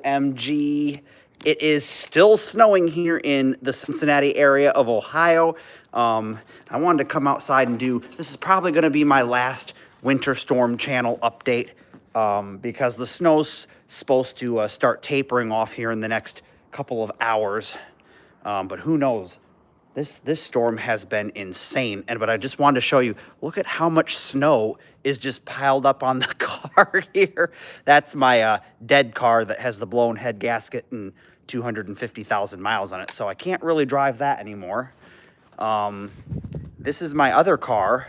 OMG. It is still snowing here in the Cincinnati area of Ohio. I wanted to come outside and this is probably going to be my last winter storm channel update because the snow's supposed to start tapering off here in the next couple of hours. But who knows? This storm has been insane. But I just wanted to show you, look at how much snow is just piled up on the car here. That's my dead car that has the blown head gasket and 250,000 miles on it. So I can't really drive that anymore. This is my other car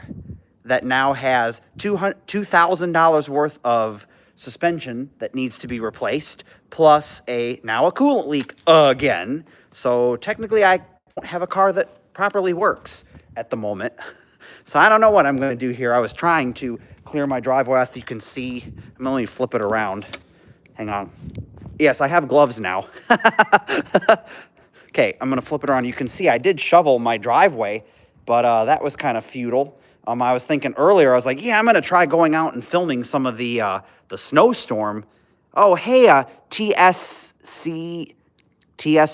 that now has $2,000 worth of suspension that needs to be replaced, plus now a coolant leak again. So technically I don't have a car that properly works at the moment. So I don't know what I'm going to do here. I was trying to clear my driveway. As you can see, I'm going to flip it around. Hang on. Yes, I have gloves now. Okay, I'm going to flip it around. You can see I did shovel my driveway, but that was kind of futile. I was thinking earlier, I was like, yeah, I'm going to try going out and filming some of the snowstorm. Oh, hey, TS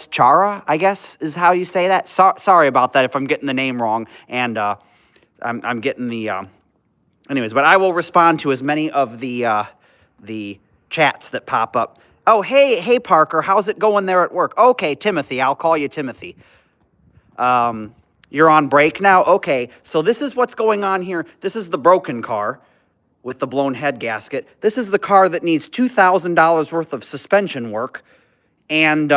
Chara, I guess is how you say that. Sorry about that if I'm getting the name wrong. And I'm getting the... anyways, but I will respond to as many of the chats that pop up. Oh, hey, Parker, how's it going there at work? Okay, Timothy, I'll call you Timothy. You're on break now? Okay, so this is what's going on here. This is the broken car with the blown head gasket. This is the car that needs $2,000 worth of suspension work and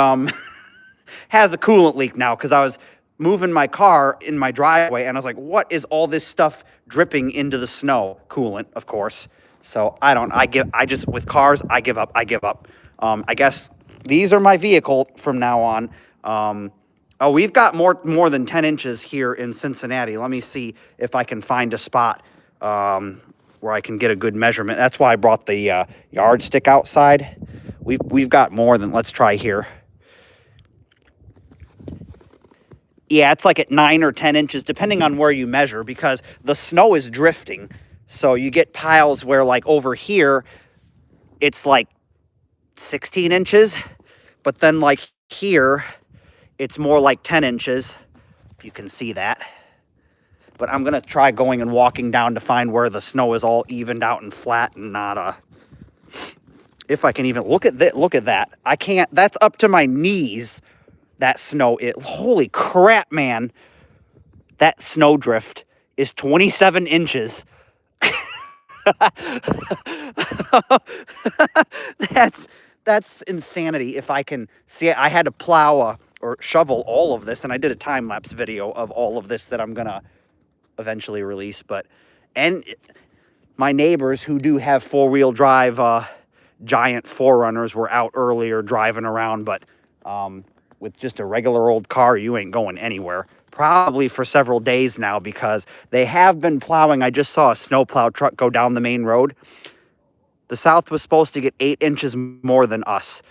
has a coolant leak now because I was moving my car in my driveway and I was like, what is all this stuff dripping into the snow? Coolant, of course. So with cars, I give up. I guess these are my vehicle from now on. Oh, we've got more than 10 inches here in Cincinnati. Let me see if I can find a spot where I can get a good measurement. That's why I brought the yardstick outside. We've got more than, let's try here. Yeah, it's like at 9 or 10 inches, depending on where you measure, because the snow is drifting. So you get piles where, like, over here, it's like 16 inches. But then, like, here, it's more like 10 inches. If you can see that. But I'm going to try going and walking down to find where the snow is all evened out and flat and not, if I can even look at that. I can't. That's up to my knees. That snow, holy crap, man. That snow drift is 27 inches. That's insanity. If I can see it, I had to plow or shovel all of this, and I did a time-lapse video of all of this that I'm gonna eventually release. And my neighbors who do have four-wheel drive giant 4Runners were out earlier driving around, but with just a regular old car, you ain't going anywhere. Probably for several days now because they have been plowing. I just saw a snowplow truck go down the main road. The South was supposed to get 8 inches more than us.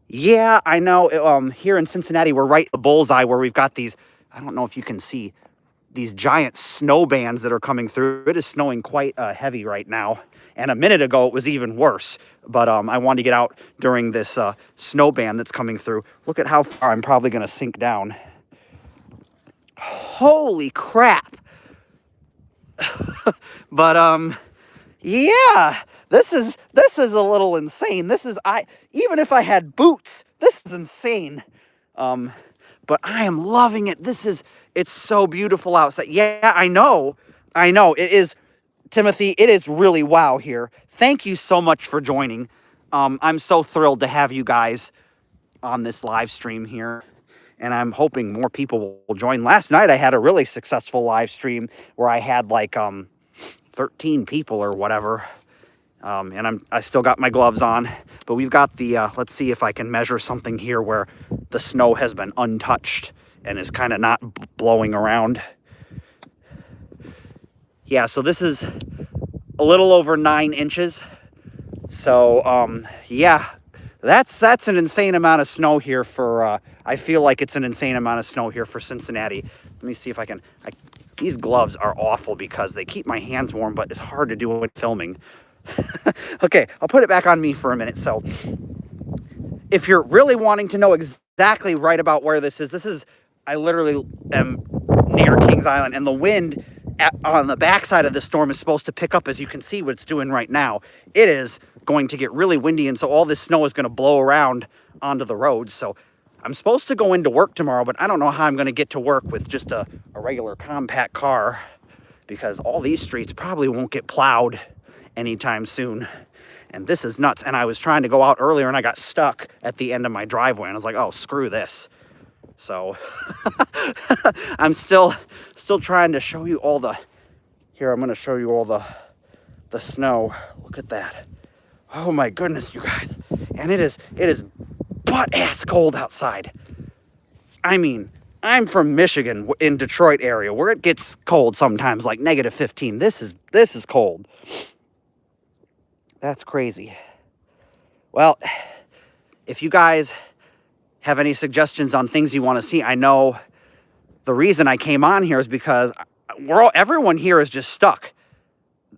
Yeah, I know. Here in Cincinnati, we're right the bullseye where we've got these, I don't know if you can see, these giant snow bands that are coming through. It is snowing quite heavy right now. And a minute ago, it was even worse. But I wanted to get out during this snow band that's coming through. Look at how far I'm probably going to sink down. Holy crap. But, yeah, this is a little insane. Even if I had boots, this is insane. But I am loving it. It's so beautiful outside. Yeah, I know. It is. Timothy, it is really wow here. Thank you so much for joining. I'm so thrilled to have you guys on this live stream here. And I'm hoping more people will join. Last night I had a really successful live stream where I had like 13 people or whatever. And I still got my gloves on. But we've got let's see if I can measure something here where the snow has been untouched and is kind of not blowing around. Yeah, so this is a little over 9 inches. So, yeah, that's an insane amount of snow here for, I feel like it's an insane amount of snow here for Cincinnati. Let me see if I can, these gloves are awful because they keep my hands warm, but it's hard to do when filming. Okay, I'll put it back on me for a minute. So, if you're really wanting to know exactly right about where this is, I literally am near Kings Island, and the wind on the backside of the storm is supposed to pick up, as you can see what it's doing right now. It is going to get really windy, and so all this snow is going to blow around onto the roads. So I'm supposed to go into work tomorrow, but I don't know how I'm going to get to work with just a regular compact car, because all these streets probably won't get plowed anytime soon. And this is nuts. And I was trying to go out earlier and I got stuck at the end of my driveway, and I was like, oh, screw this. So I'm still trying to show you all the, here, I'm going to show you all the snow. Look at that. Oh my goodness, you guys. And it is butt-ass cold outside. I mean, I'm from Michigan, in Detroit area, where it gets cold sometimes, like -15. This is cold. That's crazy. Well, if you guys have any suggestions on things you want to see, I know the reason I came on here is because everyone here is just stuck.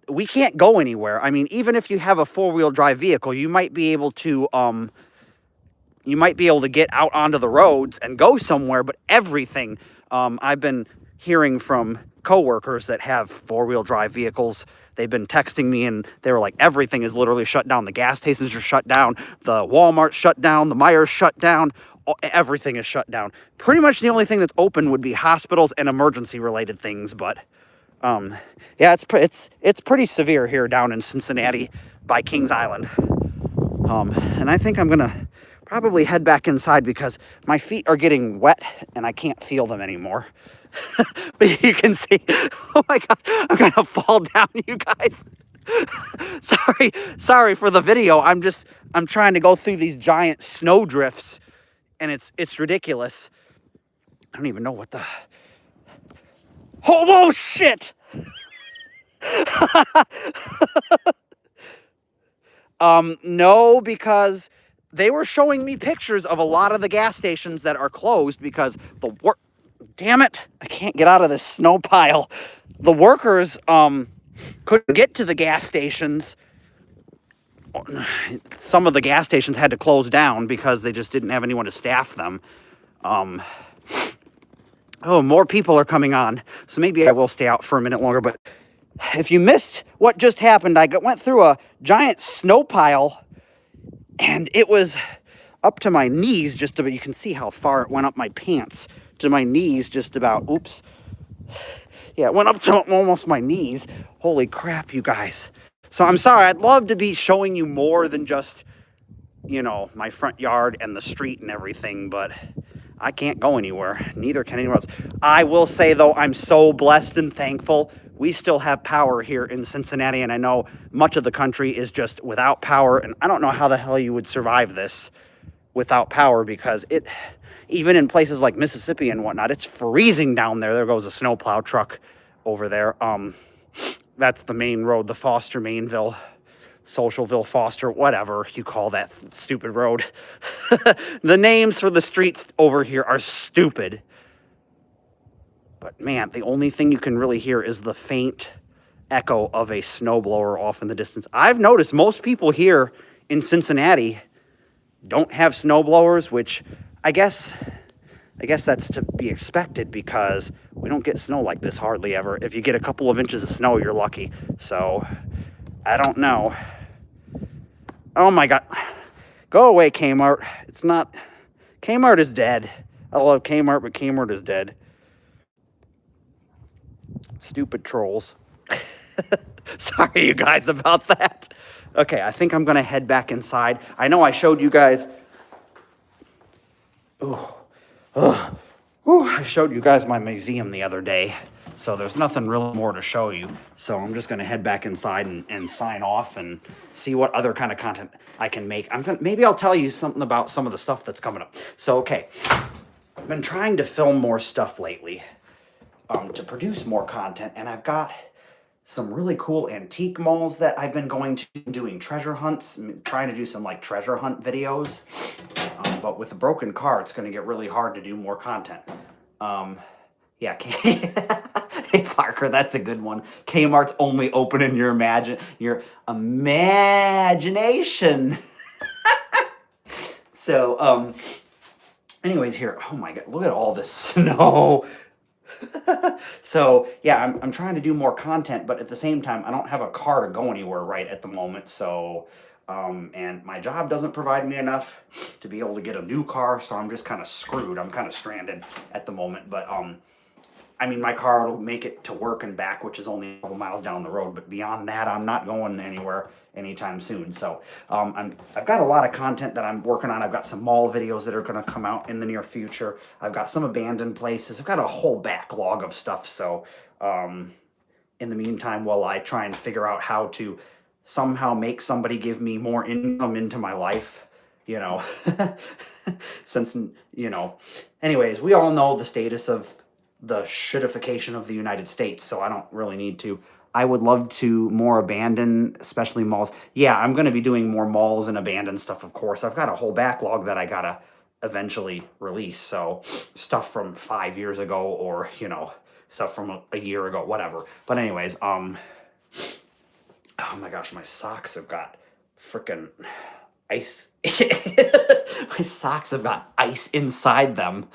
We can't go anywhere. I mean, even if you have a four-wheel drive vehicle, you might be able to get out onto the roads and go somewhere, but everything, I've been hearing from coworkers that have four-wheel drive vehicles. They've been texting me, and they were like, everything is literally shut down. The gas stations are shut down. The Walmart shut down. The Meijers shut down. Everything is shut down. Pretty much the only thing that's open would be hospitals and emergency-related things. But yeah, it's pretty severe here down in Cincinnati by Kings Island. And I think I'm gonna probably head back inside because my feet are getting wet and I can't feel them anymore. But you can see, oh my God, I'm gonna fall down, you guys. Sorry for the video. I'm trying to go through these giant snow drifts, and it's ridiculous. I don't even know what the, oh shit. No, because they were showing me pictures of a lot of the gas stations that are closed because the work, damn it, I can't get out of this snow pile. The workers couldn't get to the gas stations. Some of the gas stations had to close down because they just didn't have anyone to staff them. Oh, more people are coming on, so maybe I will stay out for a minute longer. But if you missed what just happened, I went through a giant snow pile, and it was up to my knees just about. You can see how far it went up my pants to my knees just about. Oops. Yeah, it went up to almost my knees. Holy crap, you guys. So I'm sorry. I'd love to be showing you more than just, you know, my front yard and the street and everything, but I can't go anywhere. Neither can anyone else. I will say, though, I'm so blessed and thankful. We still have power here in Cincinnati, and I know much of the country is just without power, and I don't know how the hell you would survive this without power, because even in places like Mississippi and whatnot, it's freezing down there. There goes a snowplow truck over there. That's the main road, the Foster, Mainville, Socialville, Foster, whatever you call that stupid road. The names for the streets over here are stupid. But man, the only thing you can really hear is the faint echo of a snowblower off in the distance. I've noticed most people here in Cincinnati don't have snowblowers, which I guess that's to be expected because we don't get snow like this hardly ever. If you get a couple of inches of snow, you're lucky. So, I don't know. Oh my God. Go away, Kmart. It's not... Kmart is dead. I love Kmart, but Kmart is dead. Stupid trolls. Sorry, you guys, about that. Okay, I think I'm going to head back inside. I know I showed you guys... I showed you guys my museum the other day, so there's nothing really more to show you. So I'm just going to head back inside and sign off and see what other kind of content I can make. Maybe I'll tell you something about some of the stuff that's coming up. So, okay, I've been trying to film more stuff lately to produce more content, and I've got some really cool antique malls that I've been going to, doing treasure hunts, trying to do some like treasure hunt videos. But with a broken car, it's going to get really hard to do more content. Yeah, hey Parker, that's a good one. Kmart's only open in your imagination. So, anyways, here, oh my God, look at all this snow. So yeah, I'm trying to do more content, but at the same time, I don't have a car to go anywhere right at the moment. So, and my job doesn't provide me enough to be able to get a new car. So I'm just kind of screwed. I'm kind of stranded at the moment. But I mean, my car will make it to work and back, which is only a couple miles down the road. But beyond that, I'm not going anywhere anytime soon. So I've got a lot of content that I'm working on. I've got some mall videos that are going to come out in the near future. I've got some abandoned places. I've got a whole backlog of stuff. So in the meantime, while I try and figure out how to somehow make somebody give me more income into my life, you know, since, you know, anyways, we all know the status of the shittification of the United States, so I don't really need to. I would love to more abandon, especially malls. Yeah, I'm going to be doing more malls and abandoned stuff, of course. I've got a whole backlog that I got to eventually release. So stuff from 5 years ago, or, you know, stuff from a year ago, whatever. But anyways, oh my gosh, my socks have got freaking ice. My socks have got ice inside them.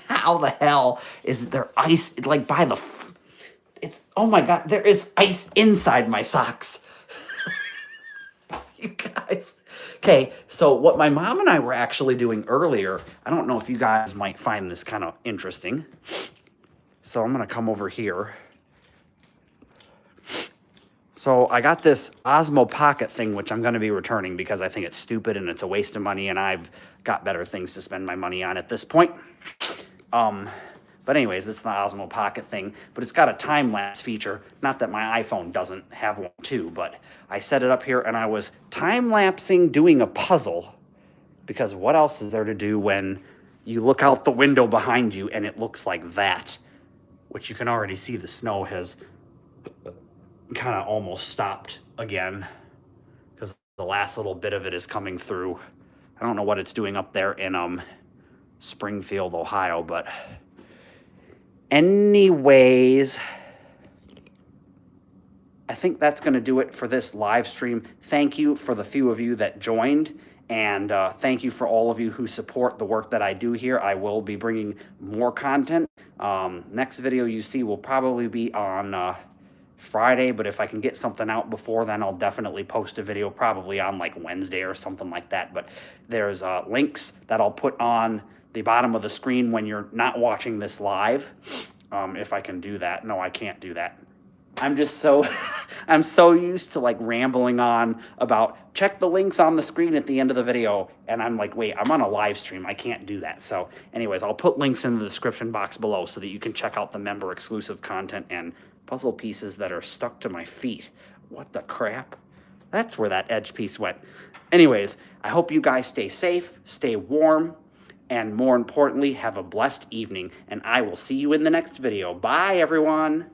How the hell is there ice, like, by the it's, oh my God, there is ice inside my socks. You guys. Okay, so what my mom and I were actually doing earlier, I don't know if you guys might find this kind of interesting. So I'm going to come over here. So I got this Osmo Pocket thing, which I'm going to be returning because I think it's stupid and it's a waste of money, and I've got better things to spend my money on at this point. But anyways, it's the Osmo Pocket thing, but it's got a time-lapse feature. Not that my iPhone doesn't have one too, but I set it up here and I was time-lapsing doing a puzzle, because what else is there to do when you look out the window behind you and it looks like that, which you can already see the snow has kind of almost stopped again because the last little bit of it is coming through. I don't know what it's doing up there in Springfield, Ohio, but anyways, I think that's going to do it for this live stream. Thank you for the few of you that joined, and thank you for all of you who support the work that I do here. I will be bringing more content. Next video you see will probably be on Friday, but if I can get something out before then, I'll definitely post a video probably on like Wednesday or something like that. But there's links that I'll put on the bottom of the screen when you're not watching this live. If I can do that. No, I can't do that. I'm just so, I'm so used to like rambling on about check the links on the screen at the end of the video. And I'm like, wait, I'm on a live stream. I can't do that. So anyways, I'll put links in the description box below so that you can check out the member exclusive content and puzzle pieces that are stuck to my feet. What the crap? That's where that edge piece went. Anyways, I hope you guys stay safe, stay warm, and more importantly, have a blessed evening. And I will see you in the next video. Bye, everyone.